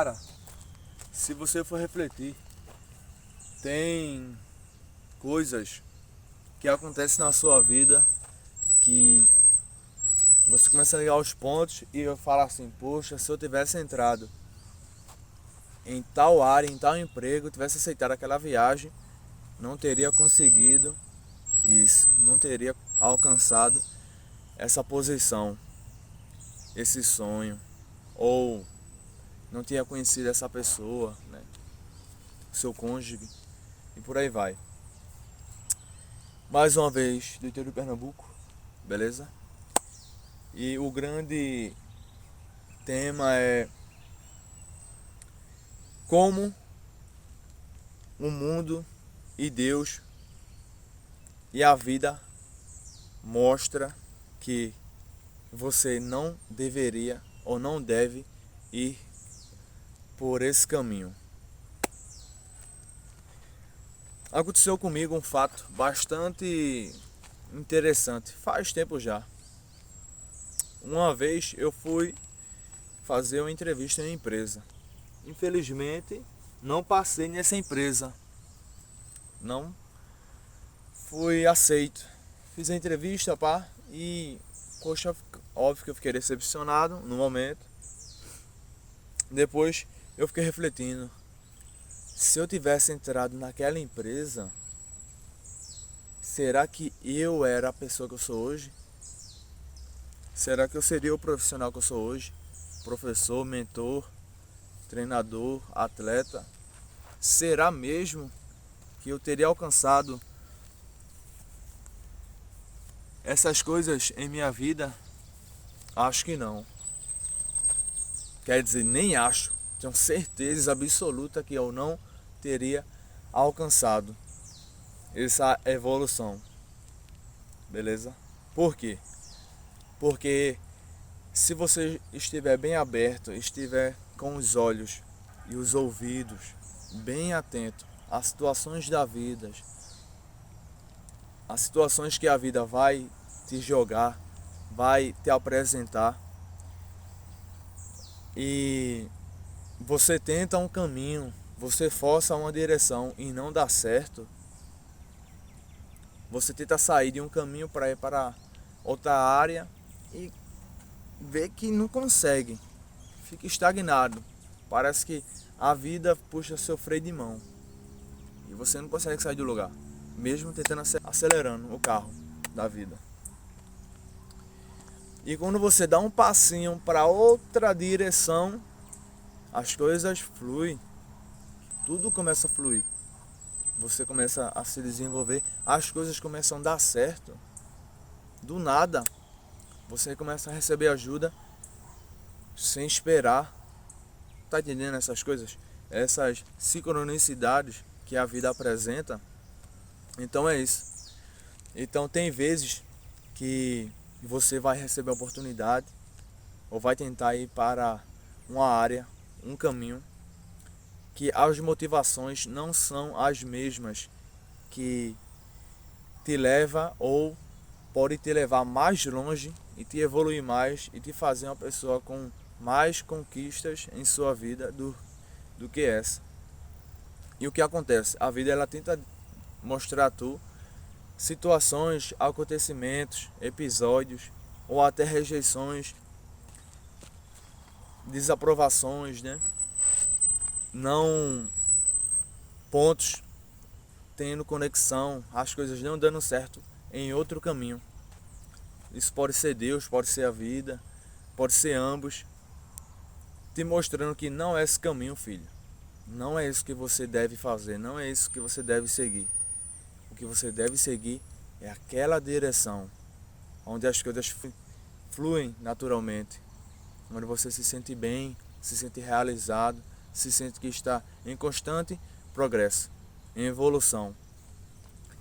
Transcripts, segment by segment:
Cara, se você for refletir, tem coisas que acontecem na sua vida que você começa a ligar os pontos e eu falo assim, poxa, se eu tivesse entrado em tal área, em tal emprego, tivesse aceitado aquela viagem, não teria conseguido isso, não teria alcançado essa posição, esse sonho, ou não tinha conhecido essa pessoa, né? Seu cônjuge, e por aí vai. Mais uma vez, do interior de Pernambuco, beleza? E o grande tema é como o mundo e Deus e a vida mostra que você não deveria ou não deve ir por esse caminho. Aconteceu comigo um fato bastante interessante, faz tempo já. Uma vez eu fui fazer uma entrevista em empresa. Infelizmente, não passei nessa empresa. Não fui aceito. Fiz a entrevista, pá, e poxa, óbvio que eu fiquei decepcionado no momento. Depois eu fiquei refletindo, se eu tivesse entrado naquela empresa, será que eu era a pessoa que eu sou hoje? Será que eu seria o profissional que eu sou hoje? Professor, mentor, treinador, atleta? Será mesmo que eu teria alcançado essas coisas em minha vida? Acho que não. Quer dizer, nem acho. Tenho certeza absoluta que eu não teria alcançado essa evolução. Beleza? Por quê? Porque se você estiver bem aberto, estiver com os olhos e os ouvidos bem atento às situações da vida, às situações que a vida vai te jogar, vai te apresentar, e você tenta um caminho, você força uma direção e não dá certo, você tenta sair de um caminho para ir para outra área e vê que não consegue, fica estagnado, parece que a vida puxa seu freio de mão e você não consegue sair do lugar, mesmo tentando acelerando o carro da vida. E quando você dá um passinho para outra direção, as coisas fluem, tudo começa a fluir. Você começa a se desenvolver, as coisas começam a dar certo. Do nada, você começa a receber ajuda sem esperar. Tá entendendo essas coisas? Essas sincronicidades que a vida apresenta. Então é isso. Então tem vezes que você vai receber a oportunidade ou vai tentar ir para uma área, um caminho que as motivações não são as mesmas que te leva ou pode te levar mais longe e te evoluir mais e te fazer uma pessoa com mais conquistas em sua vida do que essa. E o que acontece? A vida ela tenta mostrar a tu situações, acontecimentos, episódios ou até rejeições, desaprovações, né? Não pontos tendo conexão, as coisas não dando certo em outro caminho. Isso pode ser Deus, pode ser a vida, pode ser ambos, te mostrando que não é esse caminho, filho. Não é isso que você deve fazer, não é isso que você deve seguir. O que você deve seguir é aquela direção onde as coisas fluem naturalmente, onde você se sente bem, se sente realizado, se sente que está em constante progresso, em evolução,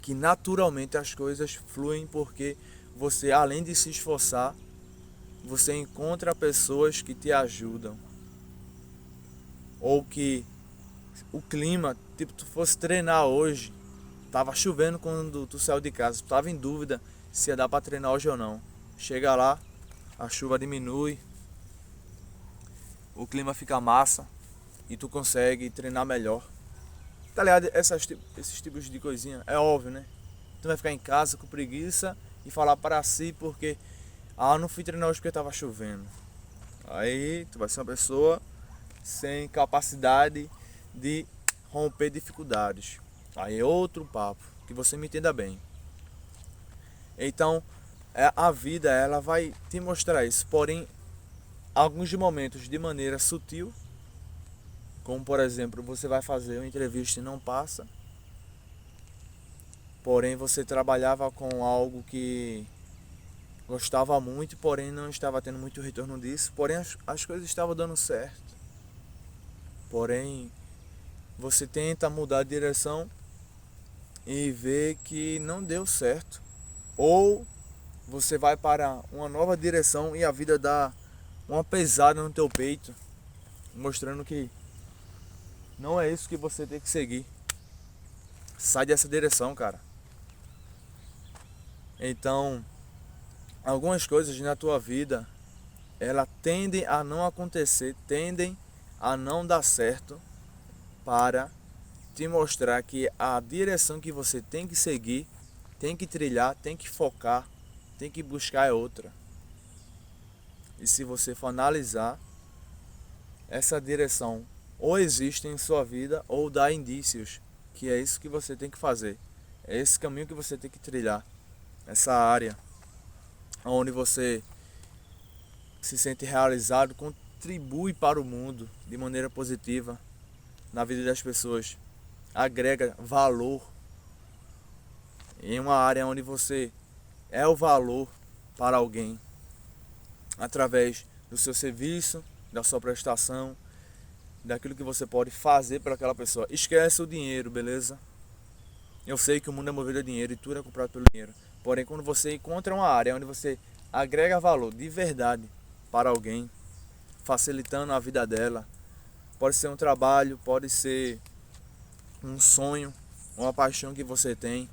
que naturalmente as coisas fluem porque você, além de se esforçar, você encontra pessoas que te ajudam, ou que o clima, tipo, tu fosse treinar hoje, tava chovendo quando tu saiu de casa, tu tava em dúvida se ia dar para treinar hoje ou não. Chega lá, a chuva diminui, o clima fica massa, e tu consegue treinar melhor. Tá ligado? Esses tipos de coisinha, é óbvio, né? Tu vai ficar em casa com preguiça e falar para si porque não fui treinar hoje porque tava chovendo. Aí tu vai ser uma pessoa sem capacidade de romper dificuldades. Aí é outro papo, que você me entenda bem. Então, a vida ela vai te mostrar isso, porém alguns momentos de maneira sutil, como por exemplo, você vai fazer uma entrevista e não passa, porém você trabalhava com algo que gostava muito, porém não estava tendo muito retorno disso, porém as coisas estavam dando certo. Porém, você tenta mudar de direção e vê que não deu certo. Ou você vai para uma nova direção e a vida dá uma pesada no teu peito, mostrando que não é isso que você tem que seguir. Sai dessa direção, cara. Então, algumas coisas na tua vida, elas tendem a não acontecer, tendem a não dar certo, para te mostrar que a direção que você tem que seguir, tem que trilhar, tem que focar, tem que buscar é outra. E se você for analisar, essa direção ou existe em sua vida ou dá indícios que é isso que você tem que fazer. É esse caminho que você tem que trilhar. Essa área onde você se sente realizado, contribui para o mundo de maneira positiva na vida das pessoas, agrega valor em uma área onde você é o valor para alguém através do seu serviço, da sua prestação, daquilo que você pode fazer para aquela pessoa. Esquece o dinheiro, beleza? Eu sei que o mundo é movido a dinheiro e tudo é comprado pelo dinheiro. Porém, quando você encontra uma área onde você agrega valor de verdade para alguém, facilitando a vida dela, pode ser um trabalho, pode ser um sonho, uma paixão que você tem,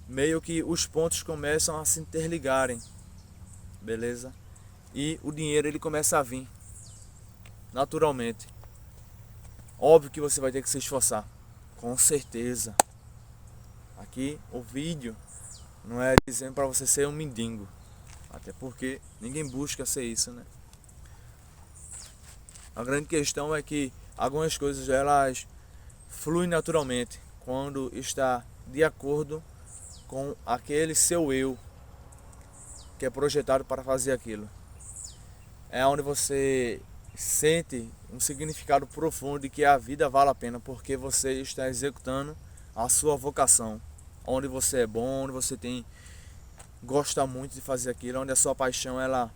meio que os pontos começam a se interligarem, beleza? E o dinheiro ele começa a vir naturalmente. Óbvio que você vai ter que se esforçar, com certeza. Aqui o vídeo não é dizendo para você ser um mendigo, até porque ninguém busca ser isso, né? A grande questão é que algumas coisas elas fluem naturalmente quando está de acordo com aquele seu eu que é projetado para fazer aquilo. É onde você sente um significado profundo de que a vida vale a pena porque você está executando a sua vocação, onde você é bom, onde você gosta muito de fazer aquilo, onde a sua paixão ela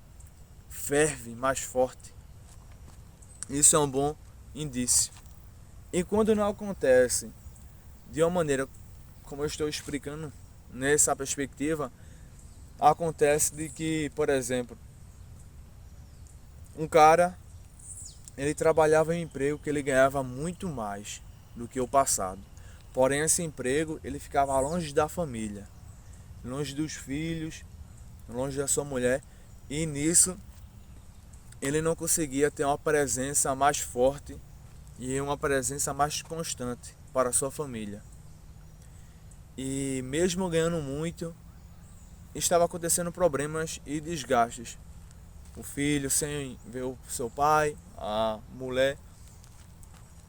ferve mais forte. Isso é um bom indício. E quando não acontece de uma maneira como eu estou explicando nessa perspectiva, acontece de que, por exemplo, um cara ele trabalhava em um emprego que ele ganhava muito mais do que o passado. Porém, esse emprego ele ficava longe da família, longe dos filhos, longe da sua mulher, e nisso ele não conseguia ter uma presença mais forte e uma presença mais constante para a sua família. E mesmo ganhando muito, estava acontecendo problemas e desgastes. O filho sem ver o seu pai, a mulher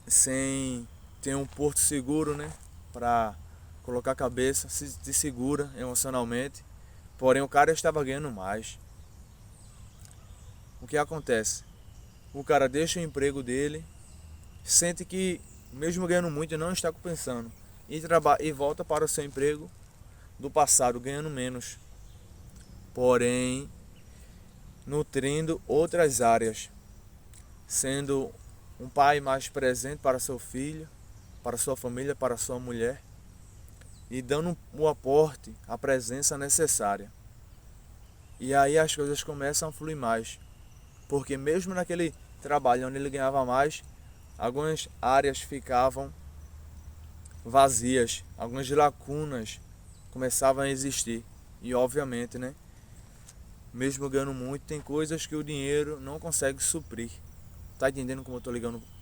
sem ter um porto seguro, né, para colocar a cabeça, se segura emocionalmente. Porém o cara estava ganhando mais. O que acontece? O cara deixa o emprego dele, sente que mesmo ganhando muito não está compensando e volta para o seu emprego do passado ganhando menos, porém nutrindo outras áreas, sendo um pai mais presente para seu filho, para sua família, para sua mulher e dando o aporte, a presença necessária. E aí as coisas começam a fluir mais, porque mesmo naquele trabalho onde ele ganhava mais, algumas áreas ficavam vazias, algumas lacunas começavam a existir. E obviamente, né, mesmo ganhando muito, tem coisas que o dinheiro não consegue suprir. Tá entendendo como eu tô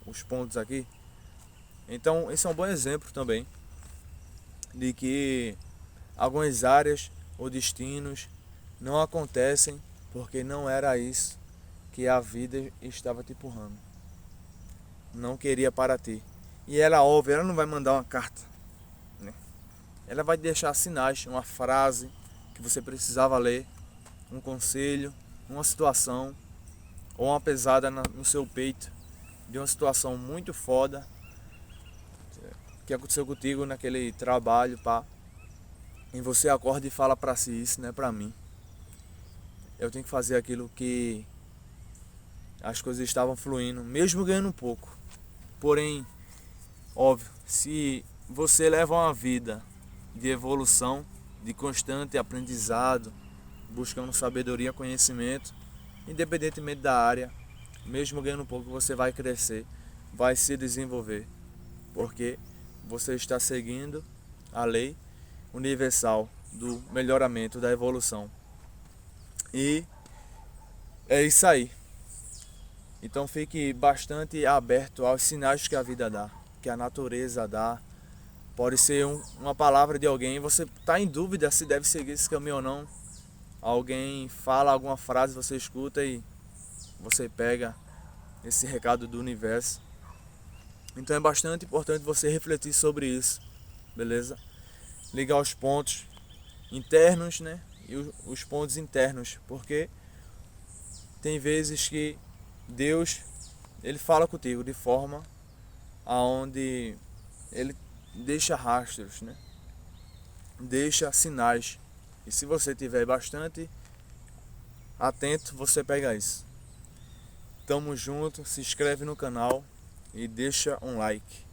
os pontos aqui. Então esse é um bom exemplo também de que algumas áreas ou destinos não acontecem porque não era isso que a vida estava te empurrando, não queria para ti. E ela, óbvio, ela não vai mandar uma carta, né? Ela vai deixar sinais, uma frase que você precisava ler, um conselho, uma situação ou uma pesada no seu peito de uma situação muito foda que aconteceu contigo naquele trabalho, pá. E você acorda e fala pra si: isso não é pra mim. Eu tenho que fazer aquilo que as coisas estavam fluindo, mesmo ganhando um pouco. Porém, óbvio, se você leva uma vida de evolução, de constante aprendizado, buscando sabedoria, conhecimento, independentemente da área, mesmo ganhando um pouco, você vai crescer, vai se desenvolver, porque você está seguindo a lei universal do melhoramento, da evolução. E é isso aí. Então fique bastante aberto aos sinais que a vida dá, que a natureza dá. Pode ser uma palavra de alguém, você está em dúvida se deve seguir esse caminho ou não. Alguém fala alguma frase, você escuta e você pega esse recado do universo. Então é bastante importante você refletir sobre isso, beleza? Ligar os pontos internos, né? E os pontos internos, porque tem vezes que Deus, ele fala contigo de forma aonde ele deixa rastros, né? Deixa sinais. E se você tiver bastante atento, você pega isso. Tamo junto, se inscreve no canal e deixa um like.